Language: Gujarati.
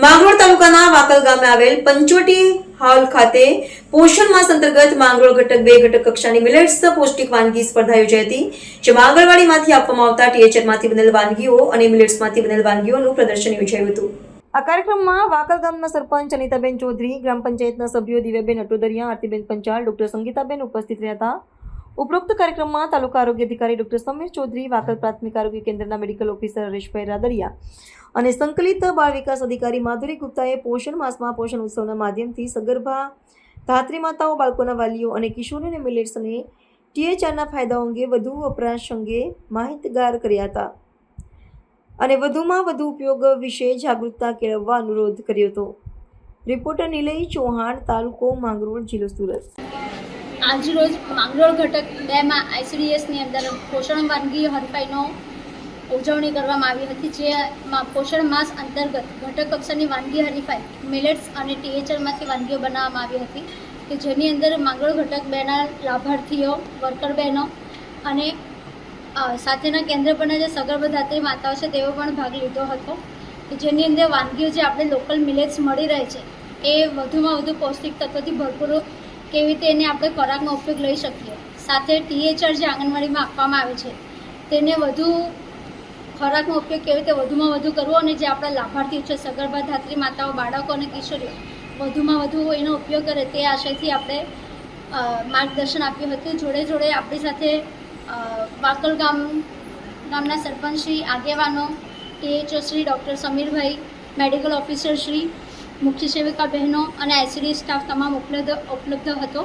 માંગરોળ તાલુકાના વાકલ ગામે આવેલ પંચવટી હાલ ખાતે પોષણ માસ અંતર્ગત માંગરોળ ઘટક 2 ઘટક કક્ષાની મિલેટ્સ પૌષ્ટિક વાનગી સ્પર્ધા યોજાઈ હતી, જેમાં આંગણવાડીમાંથી આપવામાં આવતા ટીએચઆરમાંથી બનેલ વાનગીઓ અને મિલેટ્સમાંથી બનેલ વાનગીઓનું પ્રદર્શન યોજાયું હતું। આ કાર્યક્રમમાં વાકલ ગામના સરપંચ અનિતાબેન ચૌધરી, ગ્રામ પંચાયતના સભ્યો દિવ્યાબેન અટોદરિયા, આરતીબેન પંચાલ, ડોક્ટર સંગીતાબેન ઉપસ્થિત રહ્યા હતા। ઉપરોક્ત કાર્યક્રમમાં તાલુકા આરોગ્ય અધિકારી ડોક્ટર સમીર ચૌધરી, વાકલ પ્રાથમિક આરોગ્ય કેન્દ્રના મેડિકલ ઓફિસર હરેશભાઈ રાદડિયા અને સંકલિત બાળ વિકાસ અધિકારી માધુરી ગુપ્તાએ પોષણ માસમાં પોષણ ઉત્સવના માધ્યમથી સગર્ભા ધાત્રી માતાઓ, બાળકોના વાલીઓ અને કિશોરીઓને મિલેટ્સ અને ટીએચઆરના ફાયદાઓ અંગે વધુ વપરાશ અંગે માહિતગાર કર્યા હતા અને વધુમાં વધુ ઉપયોગ વિશે જાગૃતતા કેળવવા અનુરોધ કર્યો હતો। રિપોર્ટર નિલય ચૌહાણ, તાલુકો માંગરોળ, જિલ્લો સુરત। આજરોજ માંગરોળ ઘટક 2 માં આઈસીડીએસની અંદર પોષણ વાનગી હરીફાઈનો ઉજવણી કરવામાં આવી હતી, જેમાં પોષણ માસ અંતર્ગત ઘટક કક્ષાની વાનગી હરીફાઈ મિલેટ્સ અને ટીએચઆરમાંથી વાનગીઓ બનાવવામાં આવી હતી, કે જેની અંદર માંગરોળ ઘટક 2ના લાભાર્થીઓ, વર્કર બહેનો અને સાથેના કેન્દ્ર પરના જે સગર્ભા ધાત્રી માતાઓ છે તેઓ પણ ભાગ લીધો હતો, કે જેની અંદર વાનગીઓ જે આપણે લોકલ મિલેટ્સ મળી રહે છે એ વધુમાં વધુ પૌષ્ટિક તત્વોથી ભરપૂર કેવી રીતે એને આપણે ખોરાકનો ઉપયોગ લઈ શકીએ, સાથે ટીએચઆર જે આંગણવાડીમાં આપવામાં આવે છે તેને વધુ ખોરાકનો ઉપયોગ કેવી રીતે વધુમાં વધુ કરવો અને જે આપણા લાભાર્થીઓ છે સગર્ભા ધાત્રી માતાઓ, બાળકો અને કિશોરીઓ વધુમાં વધુ એનો ઉપયોગ કરે તે આશયથી આપણે માર્ગદર્શન આપ્યું હતું। જોડે જોડે આપણી સાથે વાકલ ગામના સરપંચ શ્રી, આગેવાનો, THO Shri doctor Samirbhai, medical officer Shri, મુખ્ય સેવિકા બહેનો અને આઈસીડી સ્ટાફ તમામ ઉપલબ્ધ હતો।